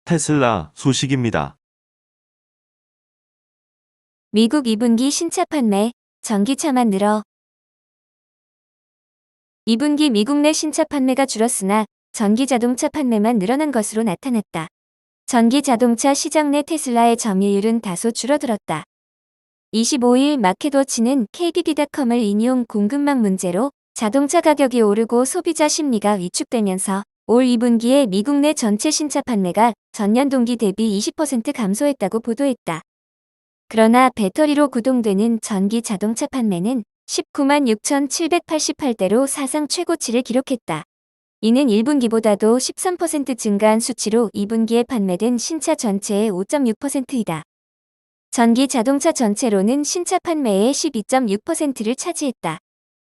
테슬라 소식입니다. 미국 2분기 신차 판매, 전기차만 늘어. 2분기 미국 내 신차 판매가 줄었으나 전기 자동차 판매만 늘어난 것으로 나타났다. 전기 자동차 시장 내 테슬라의 점유율은 다소 줄어들었다. 25일 마켓워치는 KBB.com을 인용 공급망 문제로 자동차 가격이 오르고 소비자 심리가 위축되면서 올 2분기에 미국 내 전체 신차 판매가 전년 동기 대비 20% 감소했다고 보도했다. 그러나 배터리로 구동되는 전기 자동차 판매는 19만 6,788대로 사상 최고치를 기록했다. 이는 1분기보다도 13% 증가한 수치로 2분기에 판매된 신차 전체의 5.6%이다. 전기 자동차 전체로는 신차 판매의 12.6%를 차지했다.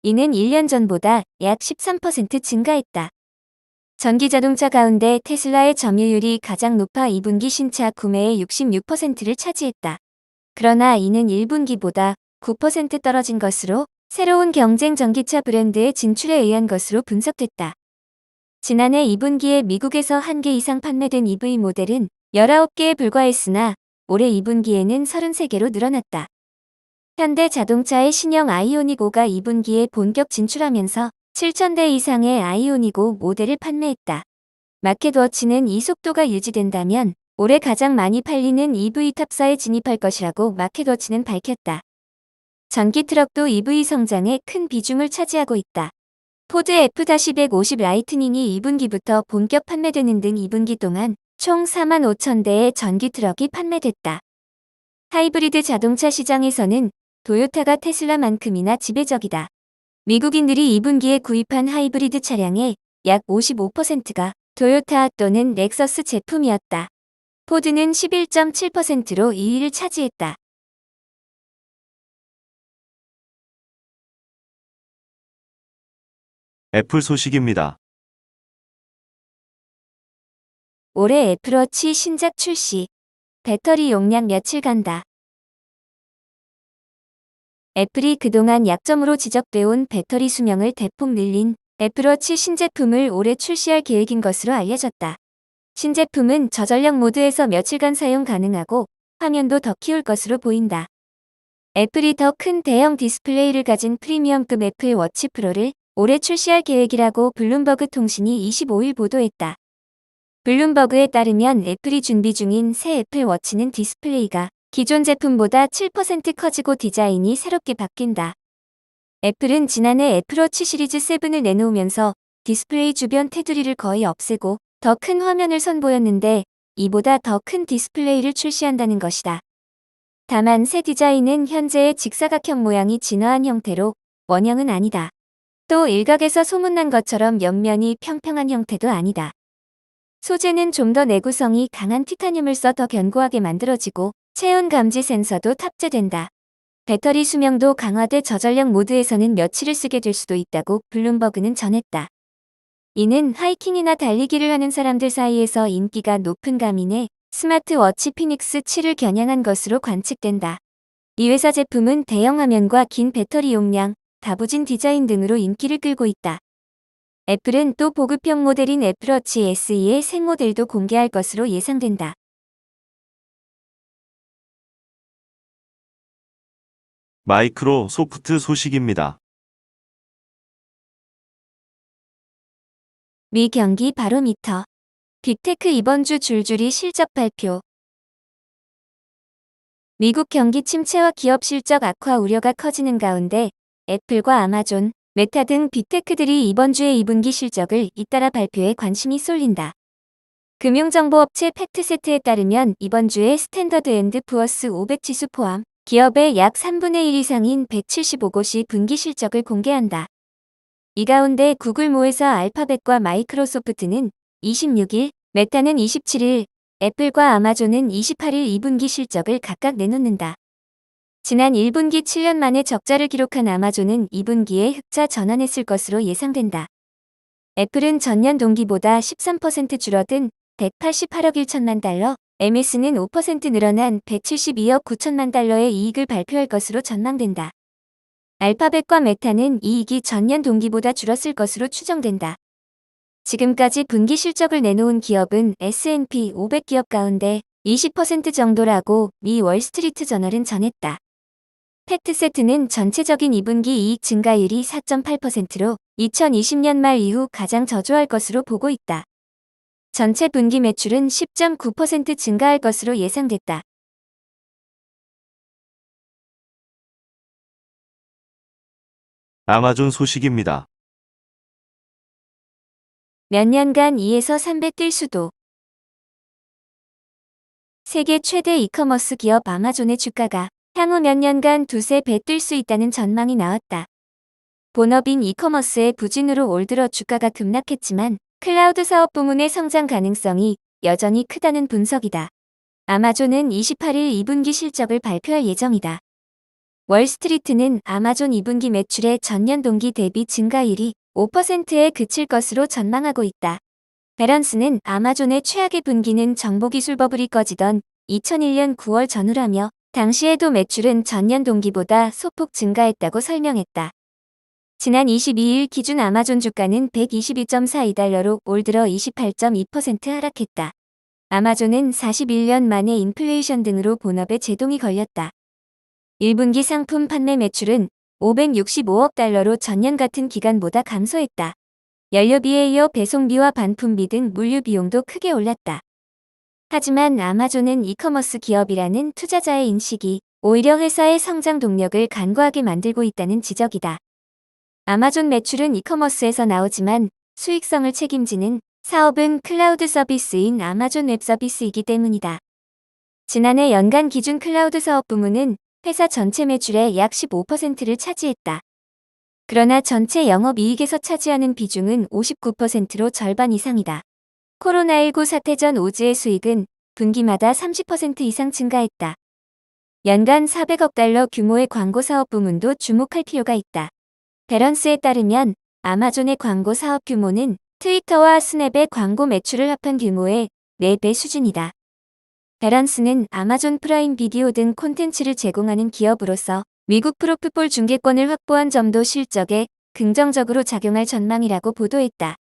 이는 1년 전보다 약 13% 증가했다. 전기 자동차 가운데 테슬라의 점유율이 가장 높아 2분기 신차 구매의 66%를 차지했다. 그러나 이는 1분기보다 9% 떨어진 것으로 새로운 경쟁 전기차 브랜드의 진출에 의한 것으로 분석됐다. 지난해 2분기에 미국에서 1개 이상 판매된 EV 모델은 19개에 불과했으나 올해 2분기에는 33개로 늘어났다. 현대 자동차의 신형 아이오닉 5가 2분기에 본격 진출하면서 7,000대 이상의 아이오닉 5 모델을 판매했다. 마켓워치는 이 속도가 유지된다면 올해 가장 많이 팔리는 EV 탑4에 진입할 것이라고 마켓워치는 밝혔다. 전기 트럭도 EV 성장에 큰 비중을 차지하고 있다. 포드 F-150 라이트닝이 2분기부터 본격 판매되는 등 2분기 동안 총 4만 5천 대의 전기 트럭이 판매됐다. 하이브리드 자동차 시장에서는 토요타가 테슬라만큼이나 지배적이다. 미국인들이 2분기에 구입한 하이브리드 차량의 약 55%가 토요타 또는 렉서스 제품이었다. 포드는 11.7%로 2위를 차지했다. 애플 소식입니다. 올해 애플워치 신작 출시. 배터리 용량 며칠 간다. 애플이 그동안 약점으로 지적돼 온 배터리 수명을 대폭 늘린 애플워치 신제품을 올해 출시할 계획인 것으로 알려졌다. 신제품은 저전력 모드에서 며칠간 사용 가능하고 화면도 더 키울 것으로 보인다. 애플이 더 큰 대형 디스플레이를 가진 프리미엄급 애플 워치 프로를 올해 출시할 계획이라고 블룸버그 통신이 25일 보도했다. 블룸버그에 따르면 애플이 준비 중인 새 애플 워치는 디스플레이가 기존 제품보다 7% 커지고 디자인이 새롭게 바뀐다. 애플은 지난해 애플워치 시리즈 7을 내놓으면서 디스플레이 주변 테두리를 거의 없애고 더 큰 화면을 선보였는데 이보다 더 큰 디스플레이를 출시한다는 것이다. 다만 새 디자인은 현재의 직사각형 모양이 진화한 형태로 원형은 아니다. 또 일각에서 소문난 것처럼 옆면이 평평한 형태도 아니다. 소재는 좀 더 내구성이 강한 티타늄을 써 더 견고하게 만들어지고 체온 감지 센서도 탑재된다. 배터리 수명도 강화돼 저전력 모드에서는 며칠을 쓰게 될 수도 있다고 블룸버그는 전했다. 이는 하이킹이나 달리기를 하는 사람들 사이에서 인기가 높은 가민의 스마트워치 피닉스 7을 겨냥한 것으로 관측된다. 이 회사 제품은 대형 화면과 긴 배터리 용량, 다부진 디자인 등으로 인기를 끌고 있다. 애플은 또 보급형 모델인 애플워치 SE의 새 모델도 공개할 것으로 예상된다. 마이크로소프트 소식입니다. 미 경기 바로미터. 빅테크 이번 주 줄줄이 실적 발표. 미국 경기 침체와 기업 실적 악화 우려가 커지는 가운데 애플과 아마존, 메타 등 빅테크들이 이번 주의 2분기 실적을 잇따라 발표에 관심이 쏠린다. 금융정보업체 팩트세트에 따르면 이번 주에 스탠더드 앤드 푸어스 500 지수 포함 기업의 약 3분의 1 이상인 175곳이 분기 실적을 공개한다. 이 가운데 구글모에서 알파벳과 마이크로소프트는 26일, 메타는 27일, 애플과 아마존은 28일 2분기 실적을 각각 내놓는다. 지난 1분기 7년 만에 적자를 기록한 아마존은 2분기에 흑자 전환했을 것으로 예상된다. 애플은 전년 동기보다 13% 줄어든 188억 1천만 달러, MS는 5% 늘어난 172억 9천만 달러의 이익을 발표할 것으로 전망된다. 알파벳과 메타는 이익이 전년 동기보다 줄었을 것으로 추정된다. 지금까지 분기 실적을 내놓은 기업은 S&P 500 기업 가운데 20% 정도라고 미 월스트리트 저널은 전했다. 팩트세트는 전체적인 2분기 이익 증가율이 4.8%로 2020년 말 이후 가장 저조할 것으로 보고 있다. 전체 분기 매출은 10.9% 증가할 것으로 예상됐다. 아마존 소식입니다. 몇 년간 2에서 3배 뛸 수도. 세계 최대 이커머스 기업 아마존의 주가가 향후 몇 년간 두세 배 뛸 수 있다는 전망이 나왔다. 본업인 이커머스의 부진으로 올 들어 주가가 급락했지만 클라우드 사업 부문의 성장 가능성이 여전히 크다는 분석이다. 아마존은 28일 2분기 실적을 발표할 예정이다. 월스트리트는 아마존 2분기 매출의 전년 동기 대비 증가율이 5%에 그칠 것으로 전망하고 있다. 베런스는 아마존의 최악의 분기는 정보기술 버블이 꺼지던 2001년 9월 전후라며 당시에도 매출은 전년 동기보다 소폭 증가했다고 설명했다. 지난 22일 기준 아마존 주가는 122.42달러로 올 들어 28.2% 하락했다. 아마존은 41년 만에 인플레이션 등으로 본업에 제동이 걸렸다. 1분기 상품 판매 매출은 565억 달러로 전년 같은 기간보다 감소했다. 연료비에 이어 배송비와 반품비 등 물류 비용도 크게 올랐다. 하지만 아마존은 이커머스 기업이라는 투자자의 인식이 오히려 회사의 성장 동력을 간과하게 만들고 있다는 지적이다. 아마존 매출은 이커머스에서 나오지만 수익성을 책임지는 사업은 클라우드 서비스인 아마존 웹 서비스이기 때문이다. 지난해 연간 기준 클라우드 사업 부문은 회사 전체 매출의 약 15%를 차지했다. 그러나 전체 영업이익에서 차지하는 비중은 59%로 절반 이상이다. 코로나19 사태 전 오즈의 수익은 분기마다 30% 이상 증가했다. 연간 400억 달러 규모의 광고 사업 부문도 주목할 필요가 있다. 베런스에 따르면 아마존의 광고 사업 규모는 트위터와 스냅의 광고 매출을 합한 규모의 4배 수준이다. 베런스는 아마존 프라임 비디오 등 콘텐츠를 제공하는 기업으로서 미국 프로풋볼 중계권을 확보한 점도 실적에 긍정적으로 작용할 전망이라고 보도했다.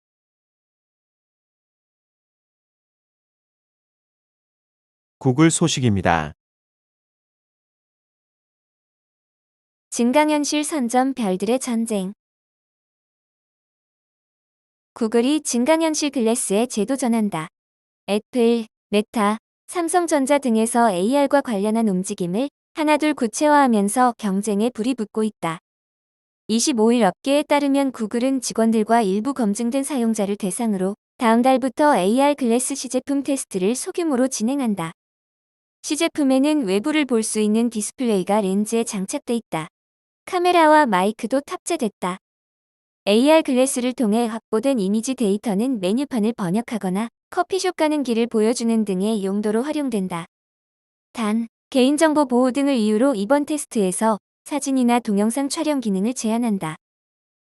구글 소식입니다. 증강현실 선점 별들의 전쟁. 구글이 증강현실 글래스에 제도 전한다. 애플, 메타, 삼성전자 등에서 AR과 관련한 움직임을 하나둘 구체화하면서 경쟁에 불이 붙고 있다. 25일 업계에 따르면 구글은 직원들과 일부 검증된 사용자를 대상으로 다음 달부터 AR 글래스 시제품 테스트를 소규모로 진행한다. 시제품에는 외부를 볼 수 있는 디스플레이가 렌즈에 장착돼 있다. 카메라와 마이크도 탑재됐다. AR 글래스를 통해 확보된 이미지 데이터는 메뉴판을 번역하거나 커피숍 가는 길을 보여주는 등의 용도로 활용된다. 단, 개인정보 보호 등을 이유로 이번 테스트에서 사진이나 동영상 촬영 기능을 제한한다.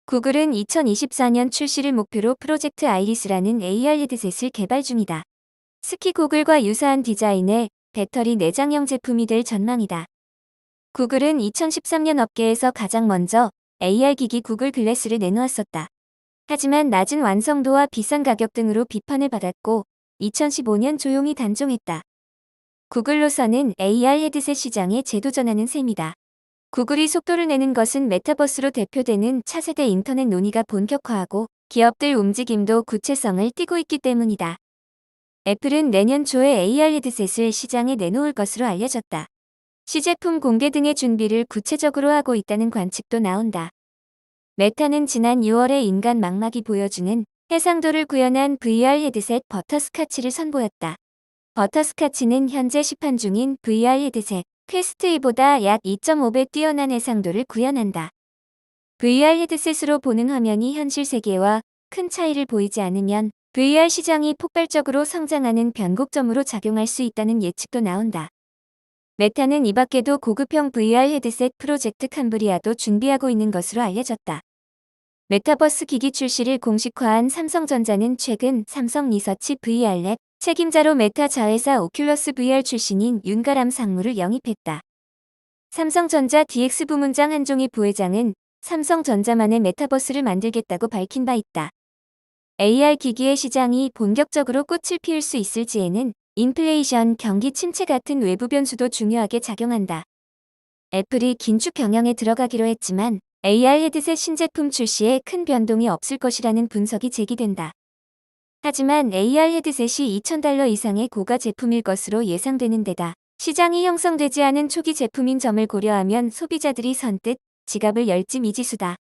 구글은 2024년 출시를 목표로 프로젝트 아이리스라는 AR 헤드셋을 개발 중이다. 스키 고글과 유사한 디자인의 배터리 내장형 제품이 될 전망이다. 구글은 2013년 업계에서 가장 먼저 AR 기기 구글 글래스를 내놓았었다. 하지만 낮은 완성도와 비싼 가격 등으로 비판을 받았고 2015년 조용히 단종했다. 구글로서는 AR 헤드셋 시장에 재도전하는 셈이다. 구글이 속도를 내는 것은 메타버스로 대표되는 차세대 인터넷 논의가 본격화하고 기업들 움직임도 구체성을 띠고 있기 때문이다. 애플은 내년 초에 AR 헤드셋을 시장에 내놓을 것으로 알려졌다. 시제품 공개 등의 준비를 구체적으로 하고 있다는 관측도 나온다. 메타는 지난 6월에 인간 망막이 보여주는 해상도를 구현한 VR 헤드셋 버터스카치를 선보였다. 버터스카치는 현재 시판 중인 VR 헤드셋 퀘스트 2보다 약 2.5배 뛰어난 해상도를 구현한다. VR 헤드셋으로 보는 화면이 현실 세계와 큰 차이를 보이지 않으면 VR 시장이 폭발적으로 성장하는 변곡점으로 작용할 수 있다는 예측도 나온다. 메타는 이 밖에도 고급형 VR 헤드셋 프로젝트 캄브리아도 준비하고 있는 것으로 알려졌다. 메타버스 기기 출시를 공식화한 삼성전자는 최근 삼성 리서치 VR랩 책임자로 메타 자회사 오큘러스 VR 출신인 윤가람 상무를 영입했다. 삼성전자 DX 부문장 한종희 부회장은 삼성전자만의 메타버스를 만들겠다고 밝힌 바 있다. AR 기기의 시장이 본격적으로 꽃을 피울 수 있을지에는 인플레이션, 경기 침체 같은 외부 변수도 중요하게 작용한다. 애플이 긴축 경영에 들어가기로 했지만 AR 헤드셋 신제품 출시에 큰 변동이 없을 것이라는 분석이 제기된다. 하지만 AR 헤드셋이 $2,000 이상의 고가 제품일 것으로 예상되는 데다 시장이 형성되지 않은 초기 제품인 점을 고려하면 소비자들이 선뜻 지갑을 열지 미지수다.